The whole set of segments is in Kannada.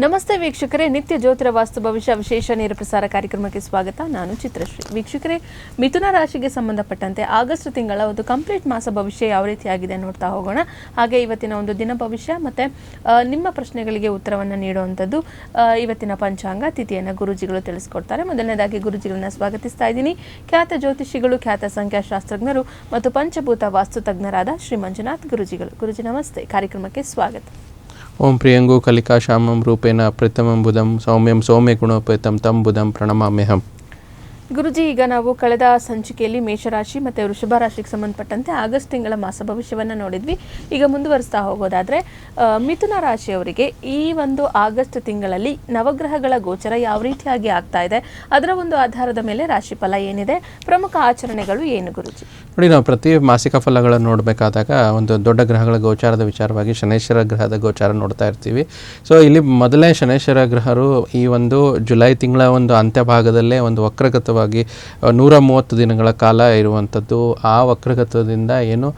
ನಮಸ್ತೆ ವೀಕ್ಷಕರೇ, ನಿತ್ಯ ಜ್ಯೋತಿರ ವಾಸ್ತು ಭವಿಷ್ಯ ವಿಶೇಷ ನೇರ ಪ್ರಸಾರ ಕಾರ್ಯಕ್ರಮಕ್ಕೆ ಸ್ವಾಗತ. ನಾನು ಚಿತ್ರಶ್ರೀ. ವೀಕ್ಷಕರೇ, ಮಿಥುನ ರಾಶಿಗೆ ಸಂಬಂಧಪಟ್ಟಂತೆ ಆಗಸ್ಟ್ ತಿಂಗಳ ಒಂದು ಕಂಪ್ಲೀಟ್ ಮಾಸ ಭವಿಷ್ಯ ಯಾವ ರೀತಿಯಾಗಿದೆ ನೋಡ್ತಾ ಹೋಗೋಣ. ಹಾಗೆ ಇವತ್ತಿನ ಒಂದು ದಿನ ಭವಿಷ್ಯ ಮತ್ತೆ ನಿಮ್ಮ ಪ್ರಶ್ನೆಗಳಿಗೆ ಉತ್ತರವನ್ನು ನೀಡುವಂಥದ್ದು ಇವತ್ತಿನ ಪಂಚಾಂಗ ತಿಥಿಯನ್ನು ಗುರುಜಿಗಳು ತಿಳಿಸ್ಕೊಡ್ತಾರೆ. ಮೊದಲನೇದಾಗಿ ಗುರುಜಿಗಳನ್ನ ಸ್ವಾಗತಿಸ್ತಾ ಇದ್ದೀನಿ. ಖ್ಯಾತ ಜ್ಯೋತಿಷಿಗಳು, ಖ್ಯಾತ ಸಂಖ್ಯಾಶಾಸ್ತ್ರಜ್ಞರು ಮತ್ತು ಪಂಚಭೂತ ವಾಸ್ತು ತಜ್ಞರಾದ ಶ್ರೀ ಮಂಜುನಾಥ್ ಗುರುಜಿಗಳು. ಗುರುಜಿ ನಮಸ್ತೆ, ಕಾರ್ಯಕ್ರಮಕ್ಕೆ ಸ್ವಾಗತ. ಓಂ ಪ್ರಿಯಂಗು ಕಲಿಕಾ ಶ್ಯಾಮಂ ರೂಪೇಣ ಪ್ರೀತಮಂ ಬುಧಂ ಸೌಮ್ಯಂ ಸೌಮ್ಯ ಗುಣೋಪೇತಂ ತಂ ಬುಧಂ ಪ್ರಣಮಾಮ್ಯಹಂ. ಗುರುಜಿ, ಈಗ ನಾವು ಕಳೆದ ಸಂಚಿಕೆಯಲ್ಲಿ ಮೇಷರಾಶಿ ಮತ್ತು ವೃಷಭ ರಾಶಿಗೆ ಸಂಬಂಧಪಟ್ಟಂತೆ ಆಗಸ್ಟ್ ತಿಂಗಳ ಮಾಸ ಭವಿಷ್ಯವನ್ನು ನೋಡಿದ್ವಿ. ಈಗ ಮುಂದುವರಿಸ್ತಾ ಹೋಗೋದಾದರೆ ಮಿಥುನ ರಾಶಿಯವರಿಗೆ ಈ ಒಂದು ಆಗಸ್ಟ್ ತಿಂಗಳಲ್ಲಿ ನವಗ್ರಹಗಳ ಗೋಚರ ಯಾವ ರೀತಿಯಾಗಿ ಆಗ್ತಾ ಇದೆ, ಅದರ ಒಂದು ಆಧಾರದ ಮೇಲೆ ರಾಶಿಫಲ ಏನಿದೆ, ಪ್ರಮುಖ ಆಚರಣೆಗಳು ಏನು ಗುರುಜಿ? ನೋಡಿ, ನಾವು ಪ್ರತಿ ಮಾಸಿಕ ಫಲಗಳನ್ನು ನೋಡಬೇಕಾದಾಗ ಒಂದು ದೊಡ್ಡ ಗ್ರಹಗಳ ಗೋಚಾರದ ವಿಚಾರವಾಗಿ ಶನೇಶ್ವರ ಗ್ರಹದ ಗೋಚಾರ ನೋಡ್ತಾ ಇರ್ತೀವಿ. ಸೊ ಇಲ್ಲಿ ಮೊದಲನೇ ಶನೇಶ್ವರ ಗ್ರಹರು ಈ ಒಂದು ಜುಲೈ ತಿಂಗಳ ಒಂದು ಅಂತ್ಯ ಭಾಗದಲ್ಲೇ ಒಂದು ವಕ್ರಗತವಾಗಿ 130 ದಿನಗಳ ಕಾಲ ಇರುವಂಥದ್ದು. ಆ ವಕ್ರಗತದಿಂದ ಏನು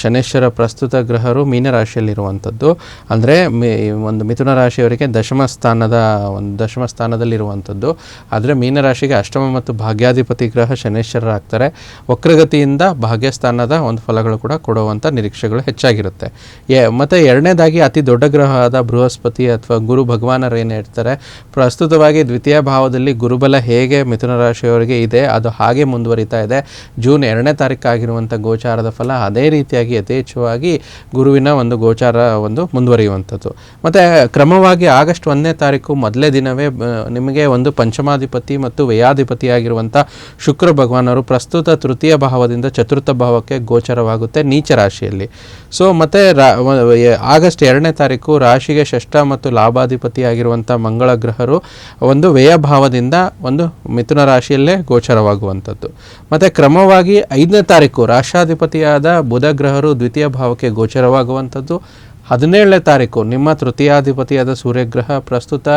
ಶನೇಶ್ವರ ಪ್ರಸ್ತುತ ಗ್ರಹರು ಮೀನರಾಶಿಯಲ್ಲಿರುವಂಥದ್ದು, ಅಂದರೆ ಒಂದು ಮಿಥುನ ರಾಶಿಯವರಿಗೆ ದಶಮ ಸ್ಥಾನದಲ್ಲಿರುವಂಥದ್ದು. ಆದರೆ ಮೀನರಾಶಿಗೆ ಅಷ್ಟಮ ಮತ್ತು ಭಾಗ್ಯಾಧಿಪತಿ ಗ್ರಹ ಶನೇಶ್ವರರಾಗ್ತಾರೆ. ವಕ್ರಗತಿಯಿಂದ ಭಾಗ್ಯಸ್ಥಾನದ ಒಂದು ಫಲಗಳು ಕೂಡ ಕೊಡುವಂಥ ನಿರೀಕ್ಷೆಗಳು ಹೆಚ್ಚಾಗಿರುತ್ತೆ. ಮತ್ತು ಎರಡನೇದಾಗಿ ಅತಿ ದೊಡ್ಡ ಗ್ರಹವಾದ ಬೃಹಸ್ಪತಿ ಅಥವಾ ಗುರು ಭಗವಾನರು ಏನು ಹೇಳ್ತಾರೆ, ಪ್ರಸ್ತುತವಾಗಿ ದ್ವಿತೀಯ ಭಾವದಲ್ಲಿ ಗುರುಬಲ ಹೇಗೆ ಮಿಥುನ ರಾಶಿಯವರಿಗೆ ಇದೆ ಅದು ಹಾಗೆ ಮುಂದುವರಿತಾ ಇದೆ. ಜೂನ್ 2ನೇ ತಾರೀಕು ಆಗಿರುವಂಥ ಗೋಚಾರದ ಫಲ ಅದೇ ರೀತಿಯಾಗಿ ಯಥೇಚ್ಛವಾಗಿ ಗುರುವಿನ ಒಂದು ಗೋಚಾರ ಒಂದು ಮುಂದುವರಿಯುವಂಥದ್ದು. ಮತ್ತು ಕ್ರಮವಾಗಿ ಆಗಸ್ಟ್ 1ನೇ ತಾರೀಕು ಮೊದಲೇ ದಿನವೇ ನಿಮಗೆ ಒಂದು ಪಂಚಮಾಧಿಪತಿ ಮತ್ತು ವ್ಯಯಾಧಿಪತಿಯಾಗಿರುವಂಥ ಶುಕ್ರ ಭಗವಾನರು ಪ್ರಸ್ತುತ ತೃತೀಯ ಭಾವದಿಂದ ಚತುರ್ಥ ಭಾವಕ್ಕೆ ಗೋಚರವಾಗುತ್ತೆ ನೀಚ ರಾಶಿಯಲ್ಲಿ. ಸೊ ಮತ್ತು ಆಗಸ್ಟ್ 2ನೇ ತಾರೀಕು ರಾಶಿಗೆ ಷಷ್ಠ ಮತ್ತು ಲಾಭಾಧಿಪತಿಯಾಗಿರುವಂಥ ಮಂಗಳ ಗ್ರಹರು ಒಂದು ವ್ಯಯ ಭಾವದಿಂದ ಒಂದು ಮಿಥುನ ರಾಶಿಯಲ್ಲೇ ಗೋಚರವಾಗುವಂಥದ್ದು. ಮತ್ತು ಕ್ರಮವಾಗಿ 5ನೇ ತಾರೀಕು ರಾಷ್ಟ್ರಾಧಿಪತಿಯಾದ ಬುಧ ಗ್ರಹರು ದ್ವಿತೀಯ ಭಾವಕ್ಕೆ ಗೋಚರವಾಗುವಂಥದ್ದು. 17ನೇ ತಾರೀಕು ನಿಮ್ಮ ತೃತೀಯಾಧಿಪತಿಯಾದ ಸೂರ್ಯಗ್ರಹ ಪ್ರಸ್ತುತ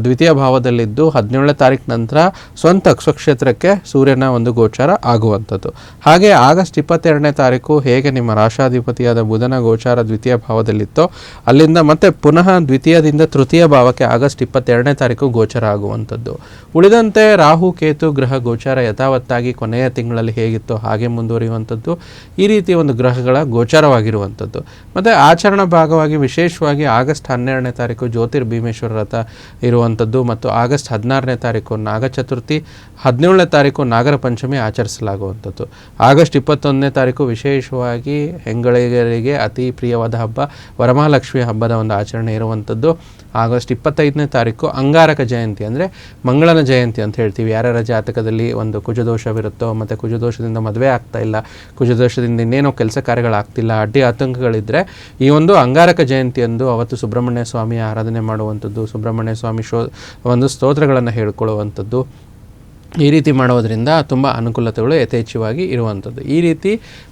ದ್ವಿತೀಯ ಭಾವದಲ್ಲಿದ್ದು 17ನೇ ತಾರೀಕು ನಂತರ ಸ್ವಂತ ಸ್ವಕ್ಷೇತ್ರಕ್ಕೆ ಸೂರ್ಯನ ಒಂದು ಗೋಚಾರ ಆಗುವಂಥದ್ದು. ಹಾಗೆ ಆಗಸ್ಟ್ 22ನೇ ತಾರೀಕು ಹೇಗೆ ನಿಮ್ಮ ರಾಷ್ಟ್ರಾಧಿಪತಿಯಾದ ಬುಧನ ಗೋಚಾರ ದ್ವಿತೀಯ ಭಾವದಲ್ಲಿತ್ತೋ ಅಲ್ಲಿಂದ ಮತ್ತೆ ಪುನಃ ದ್ವಿತೀಯದಿಂದ ತೃತೀಯ ಭಾವಕ್ಕೆ ಆಗಸ್ಟ್ 22ನೇ ತಾರೀಕು ಗೋಚಾರ ಆಗುವಂಥದ್ದು. ಉಳಿದಂತೆ ರಾಹು ಕೇತು ಗ್ರಹ ಗೋಚಾರ ಯಥಾವತ್ತಾಗಿ ಕೊನೆಯ ತಿಂಗಳಲ್ಲಿ ಹೇಗಿತ್ತೋ ಹಾಗೆ ಮುಂದುವರಿಯುವಂಥದ್ದು. ಈ ರೀತಿ ಒಂದು ಗ್ರಹಗಳ ಗೋಚಾರವಾಗಿರುವಂಥದ್ದು. ಮತ್ತು ಆಚರಣಾ ಭಾಗವಾಗಿ ವಿಶೇಷವಾಗಿ ಆಗಸ್ಟ್ 12ನೇ ತಾರೀಕು ಜ್ಯೋತಿರ್ಭೀಮೇಶ್ವರ ವ್ರತ ಇರುವಂಥದ್ದು ಮತ್ತು ಆಗಸ್ಟ್ 16ನೇ ತಾರೀಕು ನಾಗ ಚತುರ್ಥಿ, 17ನೇ ತಾರೀಕು ನಾಗರ ಪಂಚಮಿ ಆಚರಿಸಲಾಗುವಂಥದ್ದು. ಆಗಸ್ಟ್ 21ನೇ ತಾರೀಕು ವಿಶೇಷವಾಗಿ ಹೆಂಗಳಿಗರಿಗೆ ಅತಿ ಪ್ರಿಯವಾದ ಹಬ್ಬ ವರಮಹಾಲಕ್ಷ್ಮಿ ಹಬ್ಬದ ಒಂದು ಆಚರಣೆ ಇರುವಂಥದ್ದು. ಆಗಸ್ಟ್ 25ನೇ ತಾರೀಕು ಅಂಗಾರಕ ಜಯಂತಿ, ಅಂದರೆ ಮಂಗಳನ ಜಯಂತಿ ಅಂತ ಹೇಳ್ತೀವಿ. ಯಾರ್ಯಾರ ಜಾತಕದಲ್ಲಿ ಒಂದು ಕುಜದೋಷವಿರುತ್ತೋ ಮತ್ತು ಕುಜದೋಷದಿಂದ ಮದುವೆ ಆಗ್ತಾ ಇಲ್ಲ, ಕುಜದೋಷದಿಂದ ಇನ್ನೇನೋ ಕೆಲಸ ಕಾರ್ಯಗಳಾಗ್ತಿಲ್ಲ, ಅಡ್ಡಿ ಆತಂಕಗಳಿದ್ದರೆ ಈ ಒಂದು ಅಂಗಾರಕ ಜಯಂತಿಯಂದು ಅವತ್ತು ಸುಬ್ರಹ್ಮಣ್ಯ ಸ್ವಾಮಿ ಆರಾಧನೆ ಮಾಡುವಂಥದ್ದು, ಸುಬ್ರಹ್ಮಣ್ಯ ಸ್ವಾಮಿ ಒಂದು ಸ್ತೋತ್ರಗಳನ್ನು ಹೇಳ್ಕೊಳ್ಳುವಂಥದ್ದು. ಈ ರೀತಿ ಮಾಡೋದರಿಂದ ತುಂಬ ಅನುಕೂಲತೆಗಳು ಯಥೇಚ್ಛವಾಗಿ ಇರುವಂಥದ್ದು. ಈ ರೀತಿ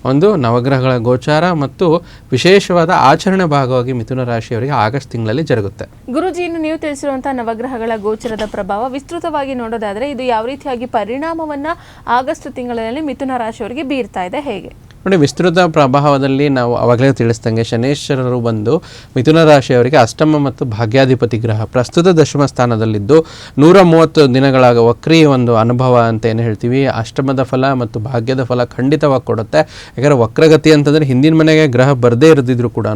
ಒಂದು ನವಗ್ರಹಗಳ ಗೋಚಾರ ಮತ್ತು ವಿಶೇಷವಾದ ಆಚರಣೆ ಭಾಗವಾಗಿ ಮಿಥುನ ರಾಶಿಯವರಿಗೆ ಆಗಸ್ಟ್ ತಿಂಗಳಲ್ಲಿ ಜರುಗುತ್ತೆ. ಗುರುಜಿ, ಇನ್ನು ನೀವು ತಿಳಿಸಿರುವಂತಹ ನವಗ್ರಹಗಳ ಗೋಚರದ ಪ್ರಭಾವ ವಿಸ್ತೃತವಾಗಿ ನೋಡೋದಾದರೆ ಇದು ಯಾವ ರೀತಿಯಾಗಿ ಪರಿಣಾಮವನ್ನು ಆಗಸ್ಟ್ ತಿಂಗಳಲ್ಲಿ ಮಿಥುನ ರಾಶಿಯವರಿಗೆ ಬೀರ್ತಾ ಇದೆ, ಹೇಗೆ? ನೋಡಿ, ವಿಸ್ತೃತ ಪ್ರಭಾವದಲ್ಲಿ ನಾವು ಅವಾಗಲೇ ತಿಳಿಸ್ದಂಗೆ ಶನೇಶ್ವರರು ಬಂದು ಮಿಥುನ ರಾಶಿಯವರಿಗೆ ಅಷ್ಟಮ ಮತ್ತು ಭಾಗ್ಯಾಧಿಪತಿ ಗ್ರಹ ಪ್ರಸ್ತುತ ದಶಮ ಸ್ಥಾನದಲ್ಲಿದ್ದು 130 ದಿನಗಳ ವಕ್ರಿ ಒಂದು ಅನುಭವ ಅಂತ ಏನು ಹೇಳ್ತೀವಿ, ಅಷ್ಟಮದ ಫಲ ಮತ್ತು ಭಾಗ್ಯದ ಫಲ ಖಂಡಿತವಾಗಿ ಕೊಡುತ್ತೆ. ಯಾಕಂದರೆ ವಕ್ರಗತಿ ಅಂತಂದರೆ ಹಿಂದಿನ ಮನೆಗೆ ಗ್ರಹ ಬರದೇ ಇರದಿದ್ರು ಕೂಡ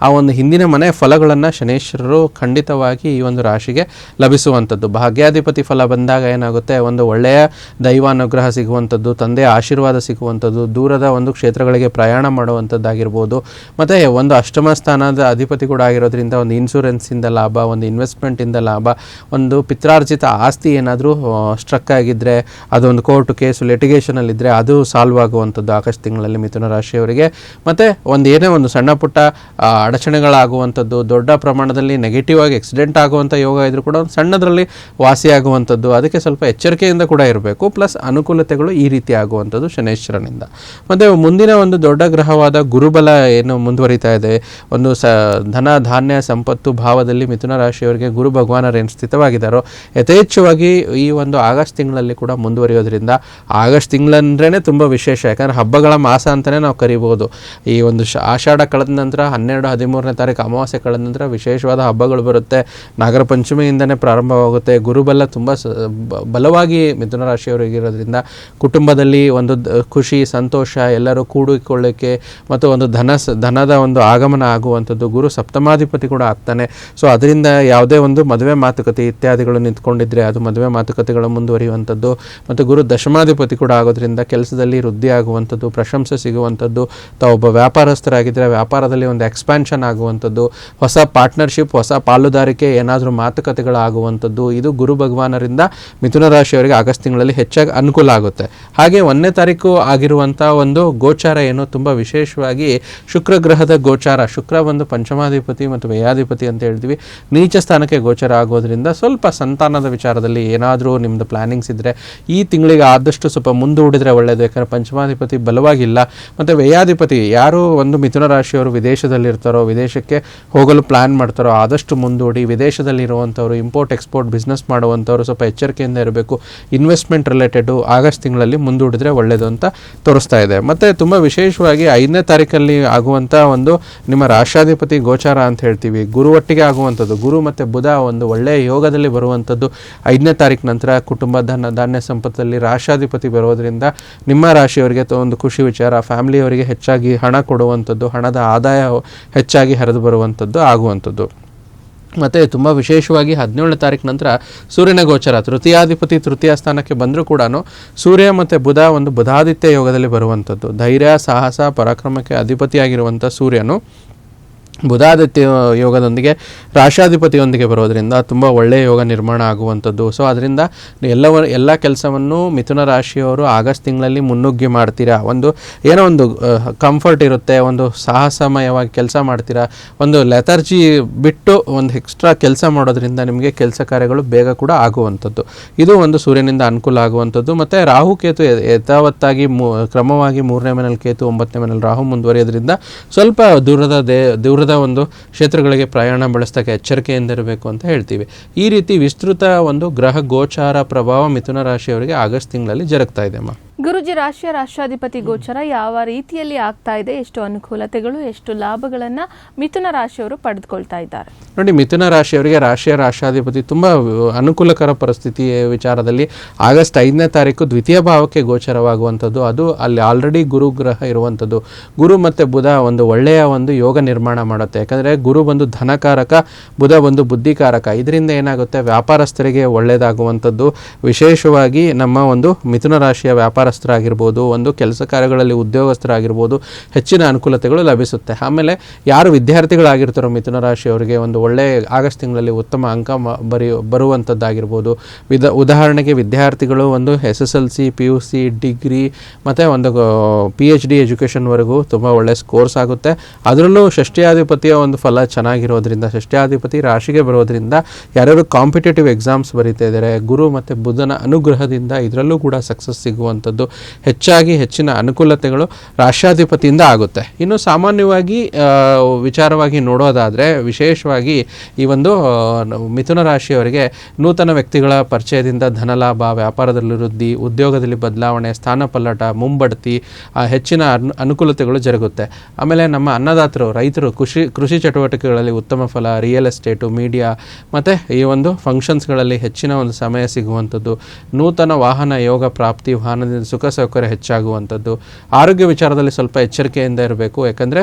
ಆ ಒಂದು ಹಿಂದಿನ ಮನೆ ಫಲಗಳನ್ನು ಶನೇಶ್ವರರು ಖಂಡಿತವಾಗಿ ಈ ಒಂದು ರಾಶಿಗೆ ಲಭಿಸುವಂಥದ್ದು. ಭಾಗ್ಯಾಧಿಪತಿ ಫಲ ಬಂದಾಗ ಏನಾಗುತ್ತೆ, ಒಂದು ಒಳ್ಳೆಯ ದೈವಾನುಗ್ರಹ ಸಿಗುವಂಥದ್ದು, ತಂದೆಯ ಆಶೀರ್ವಾದ ಸಿಗುವಂಥದ್ದು, ದೂರದ ಒಂದು ಕ್ಷೇತ್ರಗಳಿಗೆ ಪ್ರಯಾಣ ಮಾಡುವಂಥದ್ದಾಗಿರ್ಬೋದು. ಮತ್ತು ಒಂದು ಅಷ್ಟಮ ಸ್ಥಾನದ ಅಧಿಪತಿ ಕೂಡ ಆಗಿರೋದ್ರಿಂದ ಒಂದು ಇನ್ಶೂರೆನ್ಸಿಂದ ಲಾಭ, ಒಂದು ಇನ್ವೆಸ್ಟ್ಮೆಂಟಿಂದ ಲಾಭ, ಒಂದು ಪಿತ್ರಾರ್ಜಿತ ಆಸ್ತಿ ಏನಾದರೂ ಸ್ಟ್ರಕ್ ಆಗಿದ್ದರೆ ಅದೊಂದು ಕೋರ್ಟು ಕೇಸು ಲಿಟಿಗೇಷನಲ್ಲಿದ್ದರೆ ಅದು ಸಾಲ್ವ್ ಆಗುವಂಥದ್ದು ಆಗಸ್ಟ್ ತಿಂಗಳಲ್ಲಿ ಮಿಥುನ ರಾಶಿಯವರಿಗೆ. ಮತ್ತು ಏನೇ ಒಂದು ಸಣ್ಣ ಪುಟ್ಟ ಅಡಚಣೆಗಳಾಗುವಂಥದ್ದು, ದೊಡ್ಡ ಪ್ರಮಾಣದಲ್ಲಿ ನೆಗೆಟಿವ್ ಆಗಿ ಆಕ್ಸಿಡೆಂಟ್ ಆಗುವಂಥ ಯೋಗ ಇದ್ರೂ ಕೂಡ ಒಂದು ಸಣ್ಣದರಲ್ಲಿ ವಾಸಿಯಾಗುವಂಥದ್ದು, ಅದಕ್ಕೆ ಸ್ವಲ್ಪ ಎಚ್ಚರಿಕೆಯಿಂದ ಕೂಡ ಇರಬೇಕು. ಪ್ಲಸ್ ಅನುಕೂಲತೆಗಳು ಈ ರೀತಿ ಆಗುವಂಥದ್ದು ಶನೇಶ್ವರನಿಂದ. ಮತ್ತು ಮುಂದಿನ ಮುಂದಿನ ಒಂದು ದೊಡ್ಡ ಗ್ರಹವಾದ ಗುರುಬಲ ಏನು ಮುಂದುವರಿತಾ ಇದೆ, ಒಂದು ಧನ ಧಾನ್ಯ ಸಂಪತ್ತು ಭಾವದಲ್ಲಿ ಮಿಥುನ ರಾಶಿಯವರಿಗೆ ಗುರು ಭಗವಾನರೇನು ಸ್ಥಿತವಾಗಿದ್ದಾರೋ ಯಥೇಚ್ಛವಾಗಿ ಈ ಒಂದು ಆಗಸ್ಟ್ ತಿಂಗಳಲ್ಲಿ ಕೂಡ ಮುಂದುವರಿಯೋದ್ರಿಂದ, ಆಗಸ್ಟ್ ತಿಂಗಳಂದ್ರೇ ತುಂಬ ವಿಶೇಷ. ಯಾಕಂದರೆ ಹಬ್ಬಗಳ ಮಾಸ ಅಂತಲೇ ನಾವು ಕರಿಬೋದು. ಈ ಒಂದು ಆಷಾಢ ಕಳೆದ ನಂತರ 12-13ನೇ ತಾರೀಕು ಅಮಾವಾಸ್ಯೆ ಕಳೆದ ನಂತರ ವಿಶೇಷವಾದ ಹಬ್ಬಗಳು ಬರುತ್ತೆ. ನಾಗರ ಪಂಚಮಿಯಿಂದನೇ ಪ್ರಾರಂಭವಾಗುತ್ತೆ. ಗುರುಬಲ ತುಂಬ ಬಲವಾಗಿ ಮಿಥುನ ರಾಶಿಯವರಿಗಿರೋದ್ರಿಂದ ಕುಟುಂಬದಲ್ಲಿ ಒಂದು ಖುಷಿ ಸಂತೋಷ ಎಲ್ಲರೂ ಕೂಡಿಕೊಳ್ಳಿಕ್ಕೆ ಮತ್ತು ಒಂದು ಧನದ ಒಂದು ಆಗಮನ ಆಗುವಂಥದ್ದು. ಗುರು ಸಪ್ತಮಾಧಿಪತಿ ಕೂಡ ಆಗ್ತಾನೆ. ಸೊ ಅದರಿಂದ ಯಾವುದೇ ಒಂದು ಮದುವೆ ಮಾತುಕತೆ ಇತ್ಯಾದಿಗಳು ನಿಂತ್ಕೊಂಡಿದ್ರೆ ಅದು ಮದುವೆ ಮಾತುಕತೆಗಳು ಮುಂದುವರಿಯುವಂಥದ್ದು. ಮತ್ತು ಗುರು ದಶಮಾಧಿಪತಿ ಕೂಡ ಆಗೋದ್ರಿಂದ ಕೆಲಸದಲ್ಲಿ ವೃದ್ಧಿ ಆಗುವಂಥದ್ದು, ಪ್ರಶಂಸೆ ಸಿಗುವಂಥದ್ದು. ತಾವೊಬ್ಬ ವ್ಯಾಪಾರಸ್ಥರಾಗಿದ್ದರೆ ವ್ಯಾಪಾರದಲ್ಲಿ ಒಂದು ಎಕ್ಸ್ಪ್ಯಾನ್ಷನ್ ಆಗುವಂಥದ್ದು, ಹೊಸ ಪಾರ್ಟ್ನರ್ಶಿಪ್, ಹೊಸ ಪಾಲುದಾರಿಕೆ, ಏನಾದರೂ ಮಾತುಕತೆಗಳು ಆಗುವಂಥದ್ದು. ಇದು ಗುರು ಭಗವಾನರಿಂದ ಮಿಥುನ ರಾಶಿಯವರಿಗೆ ಆಗಸ್ಟ್ ತಿಂಗಳಲ್ಲಿ ಹೆಚ್ಚಾಗಿ ಅನುಕೂಲ ಆಗುತ್ತೆ. ಹಾಗೆ 1ನೇ ತಾರೀಕು ಆಗಿರುವಂಥ ಒಂದು ಗೋಚಾರ ಏನು ತುಂಬ ವಿಶೇಷವಾಗಿ ಶುಕ್ರ ಗ್ರಹದ ಗೋಚಾರ. ಶುಕ್ರ ಒಂದು ಪಂಚಮಾಧಿಪತಿ ಮತ್ತು ವ್ಯಯಾಧಿಪತಿ ಅಂತ ಹೇಳ್ತೀವಿ. ನೀಚ ಸ್ಥಾನಕ್ಕೆ ಗೋಚಾರ ಆಗೋದ್ರಿಂದ ಸ್ವಲ್ಪ ಸಂತಾನದ ವಿಚಾರದಲ್ಲಿ ಏನಾದರೂ ನಿಮ್ಮದು ಪ್ಲಾನಿಂಗ್ಸ್ ಇದ್ದರೆ ಈ ತಿಂಗಳಿಗೆ ಆದಷ್ಟು ಸ್ವಲ್ಪ ಮುಂದೂಡಿದರೆ ಒಳ್ಳೆಯದು. ಯಾಕಂದರೆ ಪಂಚಮಾಧಿಪತಿ ಬಲವಾಗಿಲ್ಲ. ಮತ್ತು ವ್ಯಯಾಧಿಪತಿ ಯಾರು ಒಂದು ಮಿಥುನ ರಾಶಿಯವರು ವಿದೇಶದಲ್ಲಿರ್ತಾರೋ, ವಿದೇಶಕ್ಕೆ ಹೋಗಲು ಪ್ಲ್ಯಾನ್ ಮಾಡ್ತಾರೋ ಆದಷ್ಟು ಮುಂದೂಡಿ. ವಿದೇಶದಲ್ಲಿರುವಂಥವ್ರು ಇಂಪೋರ್ಟ್ ಎಕ್ಸ್ಪೋರ್ಟ್ ಬಿಸ್ನೆಸ್ ಮಾಡುವಂಥವ್ರು ಸ್ವಲ್ಪ ಎಚ್ಚರಿಕೆಯಿಂದ ಇರಬೇಕು. ಇನ್ವೆಸ್ಟ್ಮೆಂಟ್ ರಿಲೇಟೆಡು ಆಗಸ್ಟ್ ತಿಂಗಳಲ್ಲಿ ಮುಂದೂಡಿದರೆ ಒಳ್ಳೆಯದು ಅಂತ ತೋರಿಸ್ತಾ ಇದೆ. ಮತ್ತು ತುಂಬ ವಿಶೇಷವಾಗಿ 5ನೇ ತಾರೀಕಲ್ಲಿ ಆಗುವಂಥ ಒಂದು ನಿಮ್ಮ ರಾಷ್ಟ್ರಾಧಿಪತಿ ಗೋಚಾರ ಅಂತ ಹೇಳ್ತೀವಿ. ಗುರು ಒಟ್ಟಿಗೆ ಆಗುವಂಥದ್ದು. ಗುರು ಮತ್ತು ಬುಧ ಒಂದು ಒಳ್ಳೆಯ ಯೋಗದಲ್ಲಿ ಬರುವಂಥದ್ದು 5ನೇ ತಾರೀಕು ನಂತರ. ಕುಟುಂಬ ಧಾನ್ಯ ಸಂಪತ್ತಲ್ಲಿ ರಾಷ್ಟ್ರಾಧಿಪತಿ ಬರೋದರಿಂದ ನಿಮ್ಮ ರಾಶಿಯವರಿಗೆ ಒಂದು ಖುಷಿ ವಿಚಾರ. ಫ್ಯಾಮಿಲಿಯವರಿಗೆ ಹೆಚ್ಚಾಗಿ ಹಣ ಕೊಡುವಂಥದ್ದು, ಹಣದ ಆದಾಯ ಹೆಚ್ಚಾಗಿ ಹರಿದು ಬರುವಂಥದ್ದು ಆಗುವಂಥದ್ದು. ಮತ್ತು ತುಂಬ ವಿಶೇಷವಾಗಿ 17ನೇ ತಾರೀಕು ನಂತರ ಸೂರ್ಯನ ಗೋಚರ. ತೃತೀಯಾಧಿಪತಿ ತೃತೀಯ ಸ್ಥಾನಕ್ಕೆ ಬಂದರೂ ಕೂಡ ಸೂರ್ಯ ಮತ್ತು ಬುಧ ಒಂದು ಬುಧಾದಿತ್ಯ ಯೋಗದಲ್ಲಿ ಬರುವಂಥದ್ದು. ಧೈರ್ಯ ಸಾಹಸ ಪರಾಕ್ರಮಕ್ಕೆ ಅಧಿಪತಿಯಾಗಿರುವಂಥ ಸೂರ್ಯನು ಬುಧಾದಿತ್ಯ ಯೋಗದೊಂದಿಗೆ ರಾಷ್ಟ್ರಾಧಿಪತಿಯೊಂದಿಗೆ ಬರೋದರಿಂದ ತುಂಬ ಒಳ್ಳೆಯ ಯೋಗ ನಿರ್ಮಾಣ ಆಗುವಂಥದ್ದು. ಸೊ ಅದರಿಂದ ಎಲ್ಲ ಕೆಲಸವನ್ನು ಮಿಥುನ ರಾಶಿಯವರು ಆಗಸ್ಟ್ ತಿಂಗಳಲ್ಲಿ ಮುನ್ನುಗ್ಗಿ ಮಾಡ್ತೀರಾ. ಒಂದು ಏನೋ ಒಂದು ಕಂಫರ್ಟ್ ಇರುತ್ತೆ, ಒಂದು ಸಾಹಸಮಯವಾಗಿ ಕೆಲಸ ಮಾಡ್ತೀರಾ. ಒಂದು ಲೆಥರ್ಜಿ ಬಿಟ್ಟು ಒಂದು ಎಕ್ಸ್ಟ್ರಾ ಕೆಲಸ ಮಾಡೋದ್ರಿಂದ ನಿಮಗೆ ಕೆಲಸ ಕಾರ್ಯಗಳು ಬೇಗ ಕೂಡ ಆಗುವಂಥದ್ದು. ಇದು ಒಂದು ಸೂರ್ಯನಿಂದ ಅನುಕೂಲ ಆಗುವಂಥದ್ದು. ಮತ್ತು ರಾಹುಕೇತು ಯಥಾವತ್ತಾಗಿ ಕ್ರಮವಾಗಿ 3ನೇ ಮನೇಲಿ ಕೇತು, 9ನೇ ಮನೇಲಿ ರಾಹು ಮುಂದುವರಿಯೋದ್ರಿಂದ ಸ್ವಲ್ಪ ದೂರದ ಒಂದು ಕ್ಷೇತ್ರಗಳಿಗೆ ಪ್ರಯಾಣ ಬೆಳೆಸ್ದಾಗ ಎಚ್ಚರಿಕೆಯಿಂದ ಇರಬೇಕು ಅಂತ ಹೇಳ್ತೀವಿ. ಈ ರೀತಿ ವಿಸ್ತೃತ ಒಂದು ಗ್ರಹ ಗೋಚಾರ ಪ್ರಭಾವ ಮಿಥುನ ರಾಶಿಯವರಿಗೆ ಆಗಸ್ಟ್ ತಿಂಗಳಲ್ಲಿ ಜರುಗ್ತಾ ಇದೆ. ಗುರುಜಿ, ರಾಷ್ಟ್ರಾಧಿಪತಿ ಗೋಚರ ಯಾವ ರೀತಿಯಲ್ಲಿ ಆಗ್ತಾ ಇದೆ? ಎಷ್ಟು ಅನುಕೂಲತೆಗಳು, ಎಷ್ಟು ಲಾಭಗಳನ್ನು ಮಿಥುನ ರಾಶಿಯವರು ಪಡೆದುಕೊಳ್ತಾ ಇದ್ದಾರೆ? ನೋಡಿ, ಮಿಥುನ ರಾಶಿಯವರಿಗೆ ರಾಷ್ಟ್ರಾಧಿಪತಿ ತುಂಬ ಅನುಕೂಲಕರ ಪರಿಸ್ಥಿತಿ ವಿಚಾರದಲ್ಲಿ ಆಗಸ್ಟ್ 5ನೇ ತಾರೀಕು ದ್ವಿತೀಯ ಭಾವಕ್ಕೆ ಗೋಚರವಾಗುವಂಥದ್ದು. ಅದು ಅಲ್ಲಿ ಆಲ್ರೆಡಿ ಗುರು ಗ್ರಹ ಇರುವಂಥದ್ದು. ಗುರು ಮತ್ತು ಬುಧ ಒಂದು ಒಳ್ಳೆಯ ಒಂದು ಯೋಗ ನಿರ್ಮಾಣ ಮಾಡುತ್ತೆ. ಯಾಕಂದರೆ ಗುರು ಬಂದು ಧನಕಾರಕ, ಬುಧ ಬಂದು ಬುದ್ಧಿಕಾರಕ. ಇದರಿಂದ ಏನಾಗುತ್ತೆ, ವ್ಯಾಪಾರಸ್ಥರಿಗೆ ಒಳ್ಳೆಯದಾಗುವಂಥದ್ದು. ವಿಶೇಷವಾಗಿ ನಮ್ಮ ಒಂದು ಮಿಥುನ ರಾಶಿಯ ವ್ಯಾಪಾರಸ್ಥರಾಗಿರ್ಬೋದು, ಒಂದು ಕೆಲಸ ಕಾರ್ಯಗಳಲ್ಲಿ ಉದ್ಯೋಗಸ್ಥರಾಗಿರ್ಬೋದು, ಹೆಚ್ಚಿನ ಅನುಕೂಲತೆಗಳು ಲಭಿಸುತ್ತೆ. ಆಮೇಲೆ ಯಾರು ವಿದ್ಯಾರ್ಥಿಗಳಾಗಿರ್ತಾರೋ ಮಿಥುನ ರಾಶಿಯವರಿಗೆ ಒಂದು ಒಳ್ಳೆಯ ಆಗಸ್ಟ್ ತಿಂಗಳಲ್ಲಿ ಉತ್ತಮ ಅಂಕ ಬರುವಂಥದ್ದಾಗಿರ್ಬೋದು. ಉದಾಹರಣೆಗೆ ವಿದ್ಯಾರ್ಥಿಗಳು ಒಂದು SSLC, PUC, ಡಿಗ್ರಿ ಮತ್ತು ಒಂದು PhD ಎಜುಕೇಷನ್ವರೆಗೂ ತುಂಬ ಒಳ್ಳೆಯ ಸ್ಕೋರ್ಸ್ ಆಗುತ್ತೆ. ಅದರಲ್ಲೂ ಷಷ್ಠ್ಯಾಧಿಪತಿಯ ಒಂದು ಫಲ ಚೆನ್ನಾಗಿರೋದ್ರಿಂದ, ಷಷ್ಠ್ಯಾಧಿಪತಿ ರಾಶಿಗೆ ಬರೋದ್ರಿಂದ ಯಾರ್ಯಾರು ಕಾಂಪಿಟೇಟಿವ್ ಎಕ್ಸಾಮ್ಸ್ ಬರೀತಾ ಇದ್ದಾರೆ, ಗುರು ಮತ್ತು ಬುಧನ ಅನುಗ್ರಹದಿಂದ ಇದರಲ್ಲೂ ಕೂಡ ಸಕ್ಸಸ್ ಸಿಗುವಂಥದ್ದು. ಹೆಚ್ಚಿನ ಅನುಕೂಲತೆಗಳು ರಾಷ್ಟ್ರಾಧಿಪತಿಯಿಂದ ಆಗುತ್ತೆ. ಇನ್ನು ಸಾಮಾನ್ಯವಾಗಿ ವಿಚಾರವಾಗಿ ನೋಡೋದಾದರೆ ವಿಶೇಷವಾಗಿ ಈ ಒಂದು ಮಿಥುನ ರಾಶಿಯವರಿಗೆ ನೂತನ ವ್ಯಕ್ತಿಗಳ ಪರಿಚಯದಿಂದ ಧನಲಾಭ, ವ್ಯಾಪಾರದಲ್ಲಿ ವೃದ್ಧಿ, ಉದ್ಯೋಗದಲ್ಲಿ ಬದಲಾವಣೆ, ಸ್ಥಾನ ಪಲ್ಲಟ, ಮುಂಬಡ್ತಿ, ಹೆಚ್ಚಿನ ಅನುಕೂಲತೆಗಳು ಜರುಗುತ್ತೆ. ಆಮೇಲೆ ನಮ್ಮ ಅನ್ನದಾತರು, ರೈತರು ಕೃಷಿ ಚಟುವಟಿಕೆಗಳಲ್ಲಿ ಉತ್ತಮ ಫಲ, ರಿಯಲ್ ಎಸ್ಟೇಟು, ಮೀಡಿಯಾ ಮತ್ತು ಈ ಒಂದು ಫಂಕ್ಷನ್ಸ್ಗಳಲ್ಲಿ ಹೆಚ್ಚಿನ ಒಂದು ಸಮಯ ಸಿಗುವಂಥದ್ದು. ನೂತನ ವಾಹನ ಯೋಗ ಪ್ರಾಪ್ತಿ, ವಾಹನದಿಂದ ಸುಖ ಸೌಕರ್ಯ ಹೆಚ್ಚಾಗುವಂಥದ್ದು. ಆರೋಗ್ಯ ವಿಚಾರದಲ್ಲಿ ಸ್ವಲ್ಪ ಎಚ್ಚರಿಕೆಯಿಂದ ಇರಬೇಕು. ಯಾಕಂದರೆ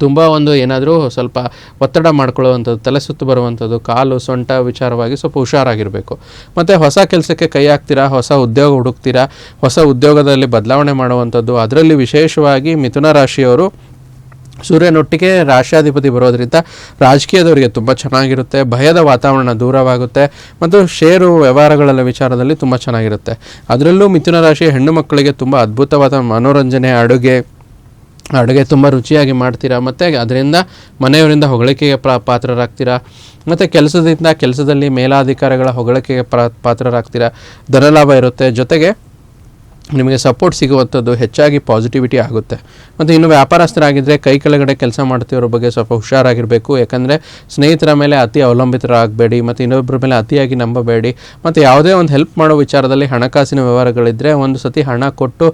ತುಂಬ ಒಂದು ಏನಾದರೂ ಸ್ವಲ್ಪ ಒತ್ತಡ ಮಾಡ್ಕೊಳ್ಳುವಂಥದ್ದು, ತಲೆ ಸುತ್ತು ಬರುವಂಥದ್ದು, ಕಾಲು ಸೊಂಟ ವಿಚಾರವಾಗಿ ಸ್ವಲ್ಪ ಹುಷಾರಾಗಿರಬೇಕು. ಮತ್ತು ಹೊಸ ಕೆಲಸಕ್ಕೆ ಕೈ ಹಾಕ್ತೀರಾ, ಹೊಸ ಉದ್ಯೋಗ ಹುಡುಕ್ತೀರಾ, ಹೊಸ ಉದ್ಯೋಗದಲ್ಲಿ ಬದಲಾವಣೆ ಮಾಡುವಂಥದ್ದು. ಅದರಲ್ಲಿ ವಿಶೇಷವಾಗಿ ಮಿಥುನ ರಾಶಿಯವರು ಸೂರ್ಯನೊಟ್ಟಿಗೆ ರಾಷ್ಟ್ರಾಧಿಪತಿ ಬರೋದ್ರಿಂದ ರಾಜಕೀಯದವರಿಗೆ ತುಂಬ ಚೆನ್ನಾಗಿರುತ್ತೆ. ಭಯದ ವಾತಾವರಣ ದೂರವಾಗುತ್ತೆ ಮತ್ತು ಷೇರು ವ್ಯವಹಾರಗಳ ವಿಚಾರದಲ್ಲಿ ತುಂಬ ಚೆನ್ನಾಗಿರುತ್ತೆ. ಅದರಲ್ಲೂ ಮಿಥುನ ರಾಶಿಯ ಹೆಣ್ಣು ಮಕ್ಕಳಿಗೆ ತುಂಬ ಅದ್ಭುತವಾದ ಮನೋರಂಜನೆ, ಅಡುಗೆ ತುಂಬ ರುಚಿಯಾಗಿ ಮಾಡ್ತೀರಾ ಮತ್ತು ಅದರಿಂದ ಮನೆಯವರಿಂದ ಹೊಗಳಿಕೆಗೆ ಪಾತ್ರರಾಗ್ತೀರಾ. ಮತ್ತು ಕೆಲಸದಲ್ಲಿ ಮೇಲಾಧಿಕಾರಿಗಳ ಹೊಗಳಿಕೆಗೆ ಪಾತ್ರರಾಗ್ತೀರಾ. ಧನಲಾಭ ಇರುತ್ತೆ. ಜೊತೆಗೆ ನಿಮಗೆ ಸಪೋರ್ಟ್ ಸಿಗುವಂಥದ್ದು ಹೆಚ್ಚಾಗಿ ಪಾಸಿಟಿವಿಟಿ ಆಗುತ್ತೆ. ಮತ್ತು ಇನ್ನು ವ್ಯಾಪಾರಸ್ಥರಾಗಿದ್ದರೆ ಕೈ ಕೆಳಗಡೆ ಕೆಲಸ ಮಾಡ್ತಿರೋ ಬಗ್ಗೆ ಸ್ವಲ್ಪ ಹುಷಾರಾಗಿರಬೇಕು. ಯಾಕಂದರೆ ಸ್ನೇಹಿತರ ಮೇಲೆ ಅತಿ ಅವಲಂಬಿತರಾಗಬೇಡಿ ಮತ್ತು ಇನ್ನೊಬ್ಬರ ಮೇಲೆ ಅತಿಯಾಗಿ ನಂಬಬೇಡಿ. ಮತ್ತು ಯಾವುದೇ ಒಂದು ಹೆಲ್ಪ್ ಮಾಡೋ ವಿಚಾರದಲ್ಲಿ ಹಣಕಾಸಿನ ವ್ಯವಹಾರಗಳಿದ್ದರೆ ಒಂದು ಸತಿ ಹಣ ಕೊಟ್ಟು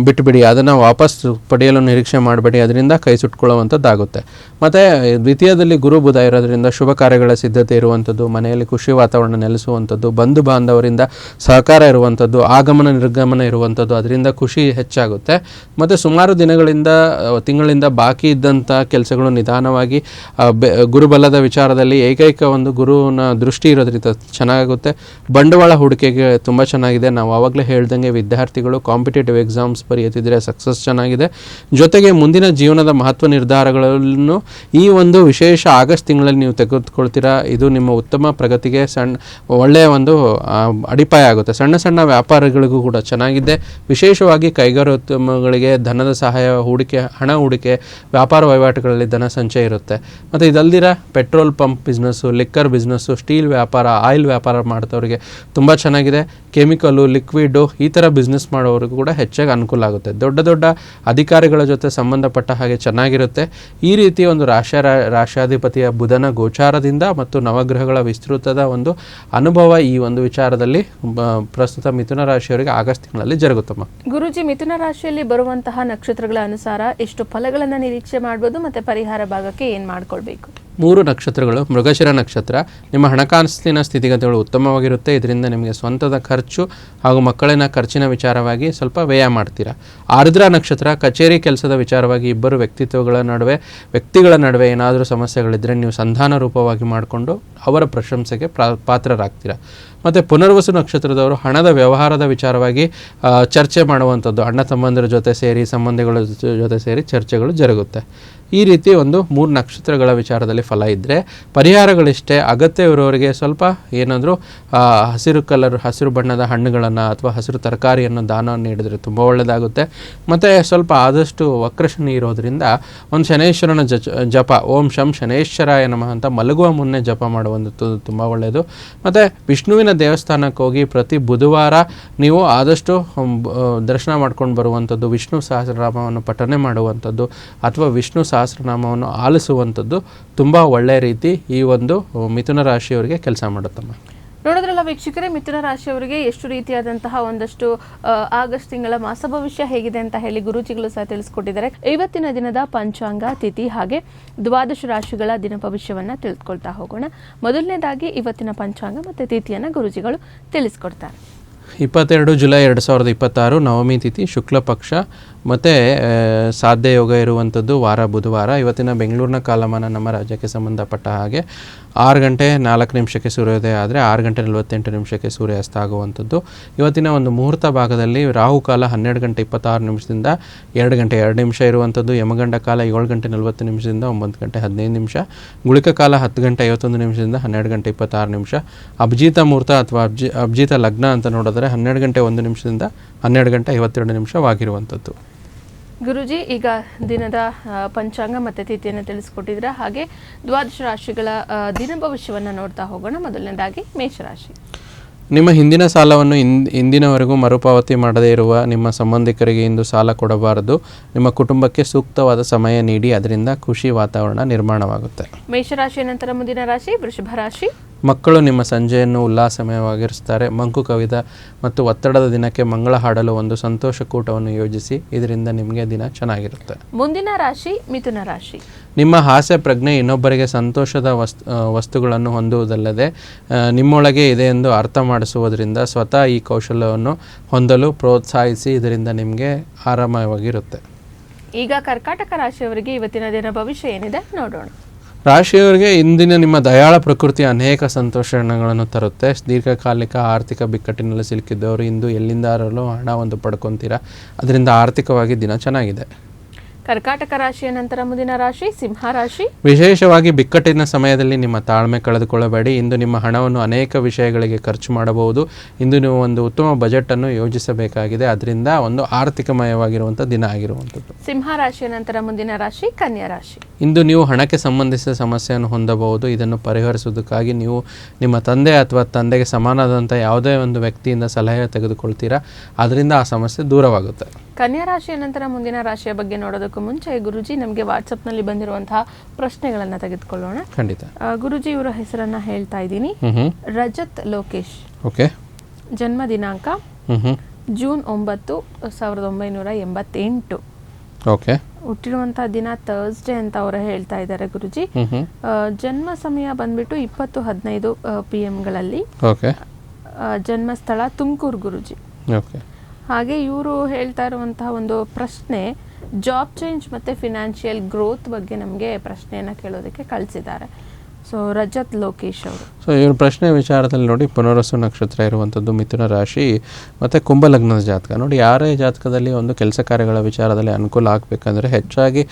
ಬಿಟ್ಟುಬಿಡಿ, ಅದನ್ನು ವಾಪಸ್ ಪಡೆಯಲು ನಿರೀಕ್ಷೆ ಮಾಡಬೇಡಿ, ಅದರಿಂದ ಕೈ ಸುಟ್ಕೊಳ್ಳುವಂಥದ್ದಾಗುತ್ತೆ. ಮತ್ತು ದ್ವಿತೀಯದಲ್ಲಿ ಗುರು ಬುಧ ಇರೋದ್ರಿಂದ ಶುಭ ಕಾರ್ಯಗಳ ಸಿದ್ಧತೆ ಇರುವಂಥದ್ದು, ಮನೆಯಲ್ಲಿ ಖುಷಿ ವಾತಾವರಣ ನೆಲೆಸುವಂಥದ್ದು, ಬಂಧು ಬಾಂಧವರಿಂದ ಸಹಕಾರ ಇರುವಂಥದ್ದು, ಆಗಮನ ನಿರ್ಗಮನ ಇರುವಂಥದ್ದು, ಅದರಿಂದ ಖುಷಿ ಹೆಚ್ಚಾಗುತ್ತೆ. ಮತ್ತು ಸುಮಾರು ತಿಂಗಳಿಂದ ಬಾಕಿ ಇದ್ದಂಥ ಕೆಲಸಗಳು ನಿಧಾನವಾಗಿ ಗುರುಬಲದ ವಿಚಾರದಲ್ಲಿ ಏಕೈಕ ಒಂದು ಗುರುವಿನ ದೃಷ್ಟಿ ಇರೋದ್ರಿಂದ ಚೆನ್ನಾಗುತ್ತೆ. ಬಂಡವಾಳ ಹೂಡಿಕೆಗೆ ತುಂಬ ಚೆನ್ನಾಗಿದೆ. ನಾವು ಆವಾಗಲೇ ಹೇಳ್ದಂಗೆ ವಿದ್ಯಾರ್ಥಿಗಳು ಕಾಂಪಿಟೇಟಿವ್ ಎಕ್ಸಾಮ್ಸ್ ಬರೆಯುತ್ತಿದ್ದರೆ ಸಕ್ಸಸ್ ಚೆನ್ನಾಗಿದೆ. ಜೊತೆಗೆ ಮುಂದಿನ ಜೀವನದ ಮಹತ್ವ ನಿರ್ಧಾರಗಳನ್ನು ಈ ಒಂದು ವಿಶೇಷ ಆಗಸ್ಟ್ ತಿಂಗಳಲ್ಲಿ ನೀವು ತೆಗೆದುಕೊಳ್ತೀರಾ. ಇದು ನಿಮ್ಮ ಉತ್ತಮ ಪ್ರಗತಿಗೆ ಒಳ್ಳೆಯ ಒಂದು ಅಡಿಪಾಯ ಆಗುತ್ತೆ. ಸಣ್ಣ ಸಣ್ಣ ವ್ಯಾಪಾರಗಳಿಗೂ ಕೂಡ ಚೆನ್ನಾಗಿದೆ. ವಿಶೇಷವಾಗಿ ಕೈಗಾರಿಕೋದ್ಯಮಗಳಿಗೆ ಧನದ ಸಹಾಯ, ಹಣ ಹೂಡಿಕೆ, ವ್ಯಾಪಾರ ವಹಿವಾಟುಗಳಲ್ಲಿ ಧನ ಸಂಚಯ ಇರುತ್ತೆ. ಮತ್ತು ಇದಲ್ದಿರ petrol pump business, liquor business, steel ವ್ಯಾಪಾರ, ಆಯಿಲ್ ವ್ಯಾಪಾರ ಮಾಡ್ತವ್ರಿಗೆ ತುಂಬ ಚೆನ್ನಾಗಿದೆ. ಕೆಮಿಕಲ್ಲು, ಲಿಕ್ವಿಡು ಈ ಥರ ಬಿಸ್ನೆಸ್ ಮಾಡೋರಿಗೂ ಕೂಡ ಹೆಚ್ಚಾಗಿ ಅನುಕೂಲ ಆಗುತ್ತೆ. ದೊಡ್ಡ ದೊಡ್ಡ ಅಧಿಕಾರಿಗಳ ಜೊತೆ ಸಂಬಂಧಪಟ್ಟ ಹಾಗೆ ಚೆನ್ನಾಗಿರುತ್ತೆ. ಈ ರೀತಿ ಒಂದು ರಾಷ್ಟ್ರಾಧಿಪತಿಯ ಬುಧನ ಗೋಚಾರದಿಂದ ಮತ್ತು ನವಗ್ರಹಗಳ ವಿಸ್ತೃತದ ಒಂದು ಅನುಭವ ಈ ಒಂದು ವಿಚಾರದಲ್ಲಿ ಪ್ರಸ್ತುತ ಮಿಥುನ ರಾಶಿಯವರಿಗೆ ಆಗಸ್ಟ್ ತಿಂಗಳಲ್ಲಿ ಜರುಗುತ್ತಮ್ಮ. ಗುರುಜಿ, ಮಿಥುನ ರಾಶಿಯಲ್ಲಿ ಬರುವಂತಹ ನಕ್ಷತ್ರಗಳ ಅನುಸಾರ ಎಷ್ಟು ಫಲಗಳನ್ನು ನಿರೀಕ್ಷೆ ಮಾಡಬಹುದು ಮತ್ತು ಪರಿಹಾರ ಭಾಗಕ್ಕೆ ಏನು ಮಾಡ್ಕೊಳ್ಬೇಕು? 3 ನಕ್ಷತ್ರಗಳು. ಮೃಗಶಿರ ನಕ್ಷತ್ರ, ನಿಮ್ಮ ಹಣಕಾಸಿನ ಸ್ಥಿತಿಗತಿಗಳು ಉತ್ತಮವಾಗಿರುತ್ತೆ. ಇದರಿಂದ ನಿಮಗೆ ಸ್ವಂತದ ಖರ್ಚು ಹಾಗೂ ಮಕ್ಕಳಿನ ಖರ್ಚಿನ ವಿಚಾರವಾಗಿ ಸ್ವಲ್ಪ ವ್ಯಯ ಮಾಡ್ತೀರಾ. ಆರ್ದ್ರ ನಕ್ಷತ್ರ, ಕಚೇರಿ ಕೆಲಸದ ವಿಚಾರವಾಗಿ ಇಬ್ಬರು ವ್ಯಕ್ತಿಗಳ ನಡುವೆ ಏನಾದರೂ ಸಮಸ್ಯೆಗಳಿದ್ದರೆ ನೀವು ಸಂಧಾನ ರೂಪವಾಗಿ ಮಾಡಿಕೊಂಡು ಅವರ ಪ್ರಶಂಸೆಗೆ ಪಾತ್ರರಾಗ್ತೀರಾ. ಮತ್ತು ಪುನರ್ವಸು ನಕ್ಷತ್ರದವರು ಹಣದ ವ್ಯವಹಾರದ ವಿಚಾರವಾಗಿ ಚರ್ಚೆ ಮಾಡುವಂಥದ್ದು, ಅಣ್ಣ ತಮ್ಮಂದಿರ ಜೊತೆ ಸೇರಿ, ಸಂಬಂಧಿಗಳ ಜೊತೆ ಸೇರಿ ಚರ್ಚೆಗಳು ಜರುಗುತ್ತೆ. ಈ ರೀತಿ ಒಂದು 3 ನಕ್ಷತ್ರಗಳ ವಿಚಾರದಲ್ಲಿ ಫಲ ಇದ್ದರೆ ಪರಿಹಾರಗಳಿಷ್ಟೇ. ಅಗತ್ಯ ಇರೋರಿಗೆ ಸ್ವಲ್ಪ ಏನಾದರೂ ಹಸಿರು ಬಣ್ಣದ ಹಣ್ಣುಗಳನ್ನು ಅಥವಾ ಹಸಿರು ತರಕಾರಿಯನ್ನು ದಾನ ನೀಡಿದರೆ ತುಂಬ ಒಳ್ಳೆಯದಾಗುತ್ತೆ. ಮತ್ತು ಸ್ವಲ್ಪ ಆದಷ್ಟು ವಕ್ರಶನಿ ಇರೋದರಿಂದ ಒಂದು ಶನೇಶ್ವರನ ಜಪ, ಓಂ ಶಂ ಶನೇಶ್ವರಾಯ ನಮಃ ಅಂತ ಮಲಗುವ ಮುನ್ನೆ ಜಪ ಮಾಡುವಂಥದ್ದು ತುಂಬ ಒಳ್ಳೆಯದು. ಮತ್ತು ವಿಷ್ಣುವಿನ ದೇವಸ್ಥಾನಕ್ಕೆ ಹೋಗಿ ಪ್ರತಿ ಬುಧವಾರ ನೀವು ಆದಷ್ಟು ದರ್ಶನ ಮಾಡ್ಕೊಂಡು ಬರುವಂಥದ್ದು, ವಿಷ್ಣು ಸಹಸ್ರನಾಮವನ್ನು ಪಠನೆ ಮಾಡುವಂಥದ್ದು ಅಥವಾ ವಿಷ್ಣು ಸಹಸ್ರನಾಮವನ್ನು ಆಲಿಸುವಂಥದ್ದು ತುಂಬ ಒಳ್ಳೆಯ ರೀತಿ ಈ ಒಂದು ಮಿಥುನ ರಾಶಿಯವರಿಗೆ ಕೆಲಸ ಮಾಡುತ್ತಮ್ಮ. ನೋಡಿದ್ರಲ್ಲ ವೀಕ್ಷಕರೇ, ಮಿಥುನ ರಾಶಿಯವರಿಗೆ ಎಷ್ಟು ರೀತಿಯಾದಂತಹ ಒಂದಷ್ಟು ಆಗಸ್ಟ್ ತಿಂಗಳ ಮಾಸ ಭವಿಷ್ಯ ಹೇಗಿದೆ ಅಂತ ಹೇಳಿ ಗುರೂಜಿಗಳು ಸಹ ತಿಳಿಸ್ಕೊಟ್ಟಿದ್ದಾರೆ. ಇವತ್ತಿನ ದಿನದ ಪಂಚಾಂಗ, ತಿಥಿ ಹಾಗೆ ದ್ವಾದಶ ರಾಶಿಗಳ ದಿನ ಭವಿಷ್ಯವನ್ನ ತಿಳಿದುಕೊಳ್ತಾ ಹೋಗೋಣ. ಮೊದಲನೇದಾಗಿ ಇವತ್ತಿನ ಪಂಚಾಂಗ ಮತ್ತು ತಿಥಿಯನ್ನ ಗುರೂಜಿಗಳು ತಿಳಿಸ್ಕೊಡ್ತಾರೆ. 22 ಜುಲೈ 2026 ನವಮಿ ತಿಥಿ, ಶುಕ್ಲ ಪಕ್ಷ ಮತ್ತು ಸಾಧ್ಯ ಯೋಗ ಇರುವಂಥದ್ದು ವಾರ ಬುಧವಾರ. ಇವತ್ತಿನ ಬೆಂಗಳೂರಿನ ಕಾಲಮಾನ ನಮ್ಮ ರಾಜ್ಯಕ್ಕೆ ಸಂಬಂಧಪಟ್ಟ ಹಾಗೆ 6 ಗಂಟೆ 4 ನಿಮಿಷಕ್ಕೆ ಸೂರ್ಯೋದಯ ಆದರೆ 6 ಗಂಟೆ 48 ನಿಮಿಷಕ್ಕೆ ಸೂರ್ಯಾಸ್ತ ಆಗುವಂಥದ್ದು. ಇವತ್ತಿನ ಒಂದು ಮುಹೂರ್ತ ಭಾಗದಲ್ಲಿ ರಾಹುಕಾಲ 12 ಗಂಟೆ 26 ನಿಮಿಷದಿಂದ 2 ಗಂಟೆ 2 ನಿಮಿಷ ಇರುವಂಥದ್ದು. ಯಮಗಂಡ ಕಾಲ 7 ಗಂಟೆ 40 ನಿಮಿಷದಿಂದ 9 ಗಂಟೆ 15 ನಿಮಿಷ. ಗುಳಿಕ ಕಾಲ 10 ಗಂಟೆ 51 ನಿಮಿಷದಿಂದ 12 ಗಂಟೆ 26 ನಿಮಿಷ. ಅಭಿಜಿತ ಮುಹೂರ್ತ ಅಥವಾ ಅಭಿಜಿತ ಲಗ್ನ ಅಂತ ನೋಡಿದ್ರೆ 12 ಗಂಟೆ 1 ನಿಮಿಷದಿಂದ 12 ಗಂಟೆ 52 ನಿಮಿಷವಾಗಿರುವಂಥದ್ದು. ಗುರುಜಿ, ಈಗ ದಿನದ ಪಂಚಾಂಗ ಮತ್ತು ತಿಥಿಯನ್ನು ತಿಳಿಸ್ಕೊಟ್ಟಿದ್ರೆ, ಹಾಗೆ ದ್ವಾದಶ ರಾಶಿಗಳ ದಿನ ಭವಿಷ್ಯವನ್ನು ನೋಡ್ತಾ ಹೋಗೋಣ. ಮೊದಲನೇದಾಗಿ ಮೇಷರಾಶಿ. ನಿಮ್ಮ ಹಿಂದಿನ ಸಾಲವನ್ನು ಇಂದಿನವರೆಗೂ ಮರುಪಾವತಿ ಮಾಡದೇ ಇರುವ ನಿಮ್ಮ ಸಂಬಂಧಿಕರಿಗೆ ಇಂದು ಸಾಲ ಕೊಡಬಾರದು. ನಿಮ್ಮ ಕುಟುಂಬಕ್ಕೆ ಸೂಕ್ತವಾದ ಸಮಯ ನೀಡಿ, ಅದರಿಂದ ಖುಷಿ ವಾತಾವರಣ ನಿರ್ಮಾಣವಾಗುತ್ತೆ. ಮೇಷರಾಶಿಯ ನಂತರ ಮುಂದಿನ ರಾಶಿ ವೃಷಭ ರಾಶಿ. ಮಕ್ಕಳು ನಿಮ್ಮ ಸಂಜೆಯನ್ನು ಉಲ್ಲಾಸಮಯವಾಗಿರಿಸ್ತಾರೆ. ಮಂಕು ಕವಿದ ಮತ್ತು ಒತ್ತಡದ ದಿನಕ್ಕೆ ಮಂಗಳ ಹಾಡಲು ಒಂದು ಸಂತೋಷ ಕೂಟವನ್ನು ಯೋಜಿಸಿ, ಇದರಿಂದ ನಿಮಗೆ ದಿನ ಚೆನ್ನಾಗಿರುತ್ತೆ. ಮುಂದಿನ ರಾಶಿ ಮಿಥುನ ರಾಶಿ. ನಿಮ್ಮ ಹಾಸ್ಯ ಪ್ರಜ್ಞೆ ಇನ್ನೊಬ್ಬರಿಗೆ ಸಂತೋಷದ ವಸ್ತುಗಳನ್ನು ಹೊಂದುವುದಲ್ಲದೆ ನಿಮ್ಮೊಳಗೆ ಇದೆ ಎಂದು ಅರ್ಥ ಮಾಡಿಸುವುದರಿಂದ ಸ್ವತಃ ಈ ಕೌಶಲ್ಯವನ್ನು ಹೊಂದಲು ಪ್ರೋತ್ಸಾಹಿಸಿ, ಇದರಿಂದ ನಿಮಗೆ ಆರಾಮವಾಗಿರುತ್ತೆ. ಈಗ ಕರ್ಕಾಟಕ ರಾಶಿಯವರಿಗೆ ಇವತ್ತಿನ ದಿನ ಭವಿಷ್ಯ ಏನಿದೆ ನೋಡೋಣ. ರಾಶಿಯವರಿಗೆ ಇಂದಿನ ನಿಮ್ಮ ದಯಾಳ ಪ್ರಕೃತಿ ಅನೇಕ ಸಂತೋಷಗಳನ್ನು ತರುತ್ತೆ. ದೀರ್ಘಕಾಲಿಕ ಆರ್ಥಿಕ ಬಿಕ್ಕಟ್ಟಿನಲ್ಲಿ ಸಿಲುಕಿದ್ದವರು ಇಂದು ಎಲ್ಲಿಂದಾರಲು ಹಣ ಒಂದು ಪಡ್ಕೊತೀರಾ, ಅದರಿಂದ ಆರ್ಥಿಕವಾಗಿ ದಿನ ಚೆನ್ನಾಗಿದೆ. ಕರ್ಕಾಟಕ ರಾಶಿಯ ನಂತರ ಮುಂದಿನ ರಾಶಿ ಸಿಂಹ ರಾಶಿ. ವಿಶೇಷವಾಗಿ ಬಿಕ್ಕಟ್ಟಿನ ಸಮಯದಲ್ಲಿ ನಿಮ್ಮ ತಾಳ್ಮೆ ಕಳೆದುಕೊಳ್ಳಬೇಡಿ. ಇಂದು ನಿಮ್ಮ ಹಣವನ್ನು ಅನೇಕ ವಿಷಯಗಳಿಗೆ ಖರ್ಚು ಮಾಡಬಹುದು. ಇಂದು ನೀವು ಒಂದು ಉತ್ತಮ ಬಜೆಟ್ ಅನ್ನು ಯೋಜಿಸಬೇಕಾಗಿದೆ, ಅದರಿಂದ ಒಂದು ಆರ್ಥಿಕಮಯವಾಗಿರುವಂಥ ದಿನ ಆಗಿರುವಂಥದ್ದು. ಸಿಂಹ ರಾಶಿಯ ನಂತರ ಮುಂದಿನ ರಾಶಿ ಕನ್ಯಾ ರಾಶಿ. ಇಂದು ನೀವು ಹಣಕ್ಕೆ ಸಂಬಂಧಿಸಿದ ಸಮಸ್ಯೆಯನ್ನು ಹೊಂದಬಹುದು. ಇದನ್ನು ಪರಿಹರಿಸುವುದಕ್ಕಾಗಿ ನೀವು ನಿಮ್ಮ ತಂದೆ ಅಥವಾ ತಂದೆಗೆ ಸಮಾನವಾದಂಥ ಯಾವುದೇ ಒಂದು ವ್ಯಕ್ತಿಯಿಂದ ಸಲಹೆ ತೆಗೆದುಕೊಳ್ತೀರಾ, ಅದರಿಂದ ಆ ಸಮಸ್ಯೆ ದೂರವಾಗುತ್ತೆ. ಕನ್ಯಾ ರಾಶಿಯ ನಂತರ ಮುಂದಿನ ರಾಶಿಯ ಬಗ್ಗೆ ನೋಡೋದಕ್ಕೂ ಮುಂಚೆ ಗುರುಜಿ ನಮಗೆ ವಾಟ್ಸಪ್ನಲ್ಲಿ ಬಂದಿರುವಂತಹ ಪ್ರಶ್ನೆಗಳನ್ನು ತೆಗೆದುಕೊಳ್ಳೋಣ. ಖಂಡಿತ. ಗುರುಜಿ ಇವರ ಹೆಸರನ್ನ ಹೇಳ್ತಾ ಇದ್ದೀನಿ. ರಜತ್ ಲೋಕೇಶ್. ಓಕೆ. ಜನ್ಮ ದಿನಾಂಕ ಜೂನ್ 9, 1988. ಓಕೆ. ಹುಟ್ಟಿರುವಂತಹ ದಿನ ಥರ್ಸ್ಡೇ ಅಂತ ಅವರು ಹೇಳ್ತಾ ಇದ್ದಾರೆ ಗುರುಜಿ. ಜನ್ಮ ಸಮಯ ಬಂದ್ಬಿಟ್ಟು 20:15 PM ಓಕೆ. ಜನ್ಮ ಸ್ಥಳ ತುಮಕೂರು ಗುರುಜಿ. ಓಕೆ. ಹಾಗೆ ಇವರು ಹೇಳ್ತಾ ಇರುವಂತಹ ಒಂದು ಪ್ರಶ್ನೆ ಜಾಬ್ ಚೇಂಜ್ ಮತ್ತೆ ಫಿನಾನ್ಷಿಯಲ್ ಗ್ರೋತ್ ಬಗ್ಗೆ ನಮಗೆ ಪ್ರಶ್ನೆಯನ್ನು ಕೇಳೋದಕ್ಕೆ ಕಳಿಸಿದ್ದಾರೆ. ಸೊ ರಜತ್ ಲೋಕೇಶ್ ಅವರು. ಸೊ ಇವ್ರ ಪ್ರಶ್ನೆ ವಿಚಾರದಲ್ಲಿ ನೋಡಿ, ಪುನರ್ವಸು ನಕ್ಷತ್ರ ಇರುವಂಥದ್ದು, ಮಿಥುನ ರಾಶಿ ಮತ್ತು ಕುಂಭ ಲಗ್ನದ ಜಾತಕ. ನೋಡಿ, ಯಾರೇ ಜಾತಕದಲ್ಲಿ ಒಂದು ಕೆಲಸ ಕಾರ್ಯಗಳ ವಿಚಾರದಲ್ಲಿ ಅನುಕೂಲ ಆಗಬೇಕಂದ್ರೆ ಹೆಚ್ಚಾಗಿ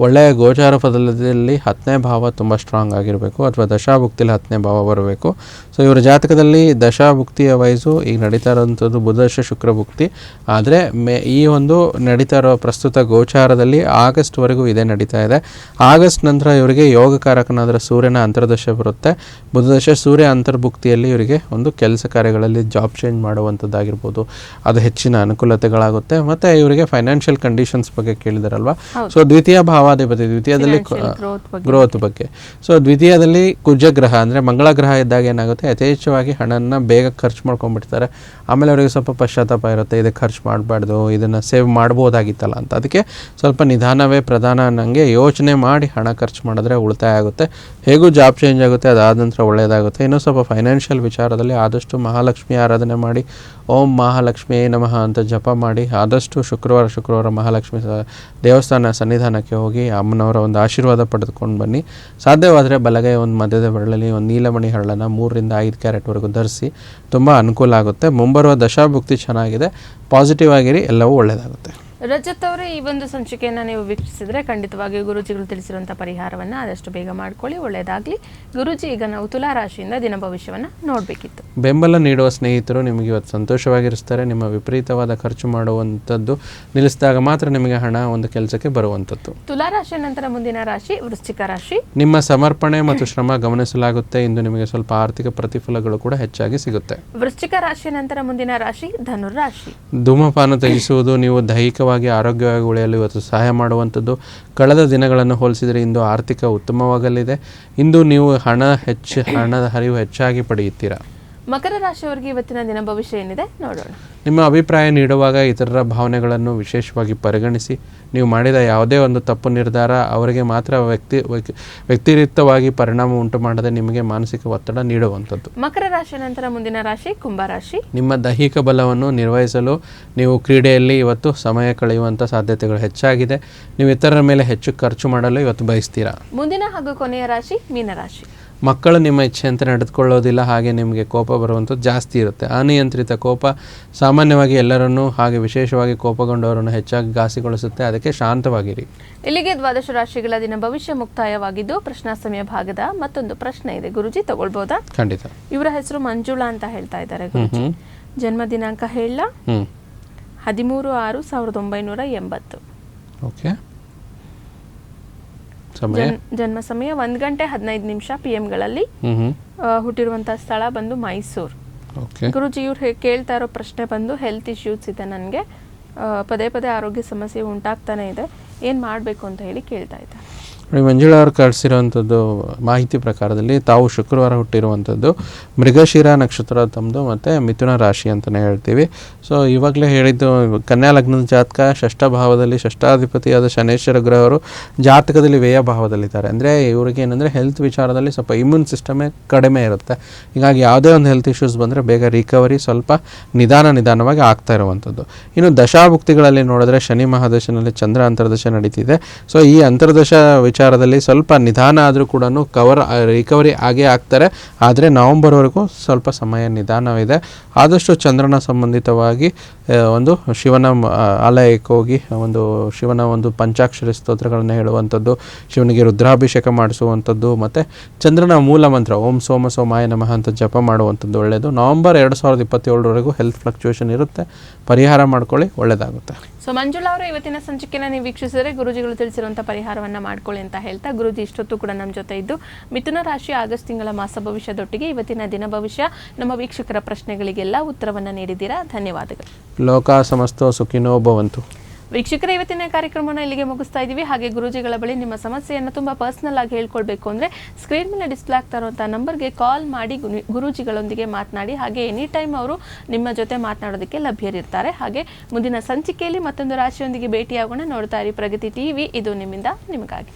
ಒಳ್ಳೆಯ ಗೋಚಾರ ಫಲದಲ್ಲಿ 10ನೇ ಭಾವ ತುಂಬ ಸ್ಟ್ರಾಂಗ್ ಆಗಿರಬೇಕು, ಅಥವಾ ದಶಾಭುಕ್ತಿಯಲ್ಲಿ 10ನೇ ಭಾವ ಬರಬೇಕು. ಸೊ ಇವರ ಜಾತಕದಲ್ಲಿ ದಶಾಭುಕ್ತಿಯ ವಯಸ್ಸು ಈಗ ನಡೀತಾ ಇರೋವಂಥದ್ದು ಬುಧದಶ ಶುಕ್ರಭುಕ್ತಿ. ಆದರೆ ಈ ಒಂದು ನಡೀತಾ ಇರೋ ಪ್ರಸ್ತುತ ಗೋಚಾರದಲ್ಲಿ ಆಗಸ್ಟ್ವರೆಗೂ ಇದೇ ನಡೀತಾ ಇದೆ. ಆಗಸ್ಟ್ ನಂತರ ಇವರಿಗೆ ಯೋಗಕಾರಕನಾದ ಸೂರ್ಯನ ಅಂತರ್ದಶ ಬರುತ್ತೆ. ಬುಧದಶ ಸೂರ್ಯ ಅಂತರ್ಭುಕ್ತಿಯಲ್ಲಿ ಇವರಿಗೆ ಒಂದು ಕೆಲಸ ಕಾರ್ಯಗಳಲ್ಲಿ ಜಾಬ್ ಚೇಂಜ್ ಮಾಡುವಂಥದ್ದಾಗಿರ್ಬೋದು, ಅದು ಹೆಚ್ಚಿನ ಅನುಕೂಲತೆಗಳಾಗುತ್ತೆ. ಮತ್ತು ಇವರಿಗೆ ಫೈನಾನ್ಷಿಯಲ್ ಕಂಡೀಷನ್ಸ್ ಬಗ್ಗೆ ಕೇಳಿದಾರಲ್ವಾ. ಸೊ ದ್ವಿತೀಯ ಭಾವಾಧಿಪತಿ, ದ್ವಿತೀಯದಲ್ಲಿ ಗ್ರೋತ್ ಬಗ್ಗೆ. ಸೊ ದ್ವಿತೀಯದಲ್ಲಿ ಕುಜಗ್ರಹ ಅಂದರೆ ಮಂಗಳ ಗ್ರಹ ಇದ್ದಾಗ ಏನಾಗುತ್ತೆ, ಯಥೇಚ್ಛವಾಗಿ ಹಣನ ಬೇಗ ಖರ್ಚು ಮಾಡ್ಕೊಂಡ್ಬಿಡ್ತಾರೆ. ಆಮೇಲೆ ಅವರಿಗೆ ಸ್ವಲ್ಪ ಪಶ್ಚಾತ್ತಾಪ ಇರುತ್ತೆ, ಇದಕ್ಕೆ ಖರ್ಚು ಮಾಡಬಾರ್ದು, ಇದನ್ನು ಸೇವ್ ಮಾಡ್ಬೋದಾಗಿತ್ತಲ್ಲ ಅಂತ. ಅದಕ್ಕೆ ಸ್ವಲ್ಪ ನಿಧಾನವೇ ಪ್ರಧಾನ ಅನ್ನಂಗೆ ಯೋಚನೆ ಮಾಡಿ ಹಣ ಖರ್ಚು ಮಾಡಿದ್ರೆ ಉಳಿತಾಯ ಆಗುತ್ತೆ. ಹೇಗೂ ಜಾಬ್ ಚೇಂಜ್ ಆಗುತ್ತೆ, ಅದಾದ ನಂತರ ಒಳ್ಳೆಯದಾಗುತ್ತೆ. ಇನ್ನೂ ಸ್ವಲ್ಪ ಫೈನಾನ್ಷಿಯಲ್ ವಿಚಾರದಲ್ಲಿ ಆದಷ್ಟು ಮಹಾಲಕ್ಷ್ಮಿ ಆರಾಧನೆ ಮಾಡಿ, ಓಂ ಮಹಾಲಕ್ಷ್ಮಿ ನಮಃ ಅಂತ ಜಪ ಮಾಡಿ, ಆದಷ್ಟು ಶುಕ್ರವಾರ ಮಹಾಲಕ್ಷ್ಮಿ ದೇವಸ್ಥಾನ ಸನ್ನಿಧಾನಕ್ಕೆ ಹೋಗಿ ಅಮ್ಮನವರ ಒಂದು ಆಶೀರ್ವಾದ ಪಡೆದುಕೊಂಡು ಬನ್ನಿ. ಸಾಧ್ಯವಾದರೆ ಬಲಗೈ ಒಂದು ಮಧ್ಯದ ಬೆರಳಲ್ಲಿ ಒಂದು ನೀಲಮಣಿ ಹರಳನ್ನು 3 ರಿಂದ 5 ಕ್ಯಾರೆಟ್ವರೆಗೂ ಧರಿಸಿ, ತುಂಬ ಅನುಕೂಲ ಆಗುತ್ತೆ. ಮುಂಬರುವ ದಶಾಭುಕ್ತಿ ಚೆನ್ನಾಗಿದೆ, ಪಾಸಿಟಿವ್ ಆಗಿರಿ, ಎಲ್ಲವೂ ಒಳ್ಳೆಯದಾಗುತ್ತೆ. ರಜತ್ ಅವರೇ, ಈ ಒಂದು ಸಂಚಿಕೆಯನ್ನು ನೀವು ವೀಕ್ಷಿಸಿದ್ರೆ ಖಂಡಿತವಾಗಿ ಗುರುಜಿಗಳು ತಿಳಿಸಿರುವಂಥ ಪರಿಹಾರವನ್ನು ಆದಷ್ಟು ಬೇಗ ಮಾಡ್ಕೊಳ್ಳಿ, ಒಳ್ಳೆಯದಾಗಲಿ. ಗುರುಜಿ, ಈಗ ನಾವು ತುಲಾ ರಾಶಿಯಿಂದ ದಿನ ಭವಿಷ್ಯವನ್ನು ನೋಡಬೇಕಿತ್ತು. ಬೆಂಬಲ ನೀಡುವ ಸ್ನೇಹಿತರು ನಿಮಗೆ ಇವತ್ತು ಸಂತೋಷವಾಗಿರಿಸ್ತಾರೆ. ನಿಮ್ಮ ವಿಪರೀತವಾದ ಖರ್ಚು ಮಾಡುವಂಥದ್ದು ನಿಲ್ಲಿಸಿದಾಗ ಮಾತ್ರ ನಿಮಗೆ ಹಣ ಒಂದು ಕೆಲಸಕ್ಕೆ ಬರುವಂಥದ್ದು. ತುಲಾ ರಾಶಿಯ ನಂತರ ಮುಂದಿನ ರಾಶಿ ವೃಶ್ಚಿಕ ರಾಶಿ. ನಿಮ್ಮ ಸಮರ್ಪಣೆ ಮತ್ತು ಶ್ರಮ ಗಮನಿಸಲಾಗುತ್ತೆ. ಇಂದು ನಿಮಗೆ ಸ್ವಲ್ಪ ಆರ್ಥಿಕ ಪ್ರತಿಫಲಗಳು ಕೂಡ ಹೆಚ್ಚಾಗಿ ಸಿಗುತ್ತೆ. ವೃಶ್ಚಿಕ ರಾಶಿಯ ನಂತರ ಮುಂದಿನ ರಾಶಿ ಧನುರ್ ರಾಶಿ. ಧೂಮಪಾನ ತ್ಯಜಿಸುವುದು ನೀವು ದೈಹಿಕವಾಗಿ ಆರೋಗ್ಯವಾಗಿ ಉಳಿಯಲು ಇವತ್ತು ಸಹಾಯ ಮಾಡುವಂಥದ್ದು. ಕಳೆದ ದಿನಗಳನ್ನು ಹೋಲಿಸಿದರೆ ಇಂದು ಆರ್ಥಿಕ ಉತ್ತಮವಾಗಲಿದೆ. ಇಂದು ನೀವು ಹಣದ ಹರಿವು ಹೆಚ್ಚಾಗಿ ಪಡೆಯುತ್ತೀರಾ. ಮಕರ ರಾಶಿಯವರಿಗೆ ಇವತ್ತಿನ ದಿನ ಭವಿಷ್ಯ ಏನಿದೆ ನೋಡೋಣ. ನಿಮ್ಮ ಅಭಿಪ್ರಾಯ ನೀಡುವಾಗ ಇತರರ ಭಾವನೆಗಳನ್ನು ವಿಶೇಷವಾಗಿ ಪರಿಗಣಿಸಿ. ನೀವು ಮಾಡಿದ ಯಾವುದೇ ಒಂದು ತಪ್ಪು ನಿರ್ಧಾರ ಅವರಿಗೆ ಮಾತ್ರ ವ್ಯಕ್ತಿರಿಕ್ತವಾಗಿ ಪರಿಣಾಮ ಉಂಟು ಮಾಡದೆ ನಿಮಗೆ ಮಾನಸಿಕ ಒತ್ತಡ ನೀಡುವಂಥದ್ದು. ಮಕರ ರಾಶಿಯ ನಂತರ ಮುಂದಿನ ರಾಶಿ ಕುಂಭರಾಶಿ. ನಿಮ್ಮ ದೈಹಿಕ ಬಲವನ್ನು ನಿರ್ವಹಿಸಲು ನೀವು ಕ್ರೀಡೆಯಲ್ಲಿ ಇವತ್ತು ಸಮಯ ಕಳೆಯುವಂಥ ಸಾಧ್ಯತೆಗಳು ಹೆಚ್ಚಾಗಿದೆ. ನೀವು ಇತರರ ಮೇಲೆ ಹೆಚ್ಚು ಖರ್ಚು ಮಾಡಲು ಇವತ್ತು ಬಯಸ್ತೀರಾ. ಮುಂದಿನ ಹಾಗೂ ಕೊನೆಯ ರಾಶಿ ಮೀನರಾಶಿ. ಮಕ್ಕಳು ನಿಮ್ಮ ಇಚ್ಛೆಯಂತೆ ನಡೆದುಕೊಳ್ಳೋದಿಲ್ಲ, ಹಾಗೆ ನಿಮಗೆ ಕೋಪ ಬರುವಂಥದ್ದು ಜಾಸ್ತಿ ಇರುತ್ತೆ. ಅನಿಯಂತ್ರಿತ ಕೋಪ ಸಾಮಾನ್ಯವಾಗಿ ಎಲ್ಲರನ್ನೂ, ಹಾಗೆ ವಿಶೇಷವಾಗಿ ಕೋಪಗೊಂಡವರನ್ನು ಹೆಚ್ಚಾಗಿ ಘಾಸಿಗೊಳಿಸುತ್ತೆ. ಅದಕ್ಕೆ ಶಾಂತವಾಗಿರಿ. ಇಲ್ಲಿಗೆ ದ್ವಾದಶ ರಾಶಿಗಳ ದಿನ ಭವಿಷ್ಯ ಮುಕ್ತಾಯವಾಗಿದ್ದು, ಪ್ರಶ್ನಾ ಸಮಯ ಭಾಗದ ಮತ್ತೊಂದು ಪ್ರಶ್ನೆ ಇದೆ. ಗುರುಜಿ, ತಗೊಳ್ಬೋದಾ? ಖಂಡಿತ. ಇವರ ಹೆಸರು ಮಂಜುಳಾ ಅಂತ ಹೇಳ್ತಾ ಇದ್ದಾರೆ ಗುರುಜಿ. ಜನ್ಮ ದಿನಾಂಕ ಹೇಳ 13/6/1980. ಓಕೆ. ಜನ್ಮ ಸಮಯ 1:15 PM ಹುಟ್ಟಿರುವಂತಹ ಸ್ಥಳ ಬಂದು ಮೈಸೂರು. ಗುರುಜಿ, ಇವ್ರು ಕೇಳ್ತಾ ಇರೋ ಪ್ರಶ್ನೆ ಬಂದು ಹೆಲ್ತ್ ಇಶ್ಯೂಸ್ ಇದೆ, ನನಗೆ ಪದೇ ಪದೇ ಆರೋಗ್ಯ ಸಮಸ್ಯೆ ಉಂಟಾಗ್ತಾನೆ ಇದೆ, ಏನ್ ಮಾಡ್ಬೇಕು ಅಂತ ಹೇಳಿ ಕೇಳ್ತಾ ಇದ್ದಾರೆ. ಮಂಜುಳಾ ಅವರು ಕಳಿಸಿರುವಂಥದ್ದು ಮಾಹಿತಿ ಪ್ರಕಾರದಲ್ಲಿ ತಾವು ಶುಕ್ರವಾರ ಹುಟ್ಟಿರುವಂಥದ್ದು, ಮೃಗಶಿರ ನಕ್ಷತ್ರ ತಮ್ಮದು, ಮತ್ತು ಮಿಥುನ ರಾಶಿ ಅಂತಲೇ ಹೇಳ್ತೀವಿ. ಸೊ ಇವಾಗಲೇ ಹೇಳಿದ್ದು ಕನ್ಯಾ ಲಗ್ನದ ಜಾತಕ, ಷಷ್ಠ ಭಾವದಲ್ಲಿ ಷಷ್ಠಾಧಿಪತಿಯಾದ ಶನೇಶ್ವರ ಗ್ರಹರು ಜಾತಕದಲ್ಲಿ ವ್ಯಯ ಭಾವದಲ್ಲಿದ್ದಾರೆ. ಅಂದರೆ ಇವರಿಗೆ ಏನಂದರೆ ಹೆಲ್ತ್ ವಿಚಾರದಲ್ಲಿ ಸ್ವಲ್ಪ ಇಮ್ಯೂನ್ ಸಿಸ್ಟಮೇ ಕಡಿಮೆ ಇರುತ್ತೆ. ಹೀಗಾಗಿ ಯಾವುದೇ ಒಂದು ಹೆಲ್ತ್ ಇಶ್ಯೂಸ್ ಬಂದರೆ ಬೇಗ ರಿಕವರಿ ಸ್ವಲ್ಪ ನಿಧಾನವಾಗಿ ಆಗ್ತಾ ಇರುವಂಥದ್ದು. ಇನ್ನು ದಶಾಭುಕ್ತಿಗಳಲ್ಲಿ ನೋಡಿದ್ರೆ ಶನಿ ಮಹಾದಶನಲ್ಲಿ ಚಂದ್ರ ಅಂತರ್ದಶ ನಡೀತಿದೆ. ಸೊ ಈ ಅಂತರ್ದಶ ವಿಚಾರದಲ್ಲಿ ಸ್ವಲ್ಪ ನಿಧಾನ ಆದರೂ ಕೂಡ ರಿಕವರಿ ಆಗೇ ಆಗ್ತಾರೆ. ಆದರೆ ನವಂಬರ್ವರೆಗೂ ಸ್ವಲ್ಪ ಸಮಯ ನಿಧಾನವಿದೆ. ಆದಷ್ಟು ಚಂದ್ರನ ಸಂಬಂಧಿತವಾಗಿ ಒಂದು ಶಿವನ ಆಲಯಕ್ಕೆ ಹೋಗಿ ಶಿವನ ಒಂದು ಪಂಚಾಕ್ಷರಿ ಸ್ತೋತ್ರಗಳನ್ನು ಹೇಳುವಂಥದ್ದು, ಶಿವನಿಗೆ ರುದ್ರಾಭಿಷೇಕ ಮಾಡಿಸುವಂಥದ್ದು, ಮತ್ತು ಚಂದ್ರನ ಮೂಲ ಮಂತ್ರ ಓಂ ಸೋಮ ಸೋಮಾಯ ನಮಃ ಅಂತ ಜಪ ಮಾಡುವಂಥದ್ದು ಒಳ್ಳೆಯದು. ನವಂಬರ್ 2027ವರೆಗೂ ಹೆಲ್ತ್ ಫ್ಲಕ್ಚುಯೇಷನ್ ಇರುತ್ತೆ, ಪರಿಹಾರ ಮಾಡ್ಕೊಳ್ಳಿ, ಒಳ್ಳೆಯದಾಗುತ್ತೆ. ಸೊ ಮಂಜುಳಾ ಅವರು ಇವತ್ತಿನ ಸಂಚಿಕೆನ ನೀವು ವೀಕ್ಷಿಸಿದರೆ ಗುರುಜಿಗಳು ತಿಳಿಸಿರುವಂಥ ಪರಿಹಾರವನ್ನು ಮಾಡ್ಕೊಳ್ಳಿ ಅಂತ ಹೇಳ್ತಾ ಗುರುಜಿ ಇಷ್ಟೊತ್ತು ಕೂಡ ನಮ್ಮ ಜೊತೆ ಇದ್ದು ಮಿಥುನ ರಾಶಿ ಆಗಸ್ಟ್ ತಿಂಗಳ ಮಾಸ ಭವಿಷ್ಯದೊಟ್ಟಿಗೆ ಇವತ್ತಿನ ದಿನ ಭವಿಷ್ಯ ನಮ್ಮ ವೀಕ್ಷಕರ ಪ್ರಶ್ನೆಗಳಿಗೆಲ್ಲ ಉತ್ತರವನ್ನು ನೀಡಿದ್ದೀರಾ. ಧನ್ಯವಾದಗಳು. ಲೋಕ ಸಮಸ್ತೋ ಸುಖಿನೋ ಭವಂತು. ವೀಕ್ಷಕರ ಇವತ್ತಿನ ಕಾರ್ಯಕ್ರಮವನ್ನು ಇಲ್ಲಿಗೆ ಮುಗಿಸ್ತಾ ಇದ್ದೀವಿ. ಹಾಗೆ ಗುರುಜಿಗಳ ಬಳಿ ನಿಮ್ಮ ಸಮಸ್ಯೆಯನ್ನು ತುಂಬ ಪರ್ಸನಲ್ ಆಗಿ ಹೇಳ್ಕೊಳ್ಬೇಕು ಅಂದರೆ ಸ್ಕ್ರೀನ್ ಮೇಲೆ ಡಿಸ್ಪ್ಲೇ ಆಗ್ತಾ ಇರುವಂಥ ನಂಬರ್ಗೆ ಕಾಲ್ ಮಾಡಿ ಗುರೂಜಿಗಳೊಂದಿಗೆ ಮಾತನಾಡಿ. ಹಾಗೆ ಎನಿ ಟೈಮ್ ಅವರು ನಿಮ್ಮ ಜೊತೆ ಮಾತನಾಡೋದಕ್ಕೆ ಲಭ್ಯರಿರ್ತಾರೆ. ಹಾಗೆ ಮುಂದಿನ ಸಂಚಿಕೆಯಲ್ಲಿ ಮತ್ತೊಂದು ರಾಶಿಯೊಂದಿಗೆ ಭೇಟಿಯಾಗೋಣ. ನೋಡ್ತಾ ಇರಿ ಪ್ರಗತಿ ಟಿವಿ, ಇದು ನಿಮ್ಮಿಂದ ನಿಮಗಾಗಿ.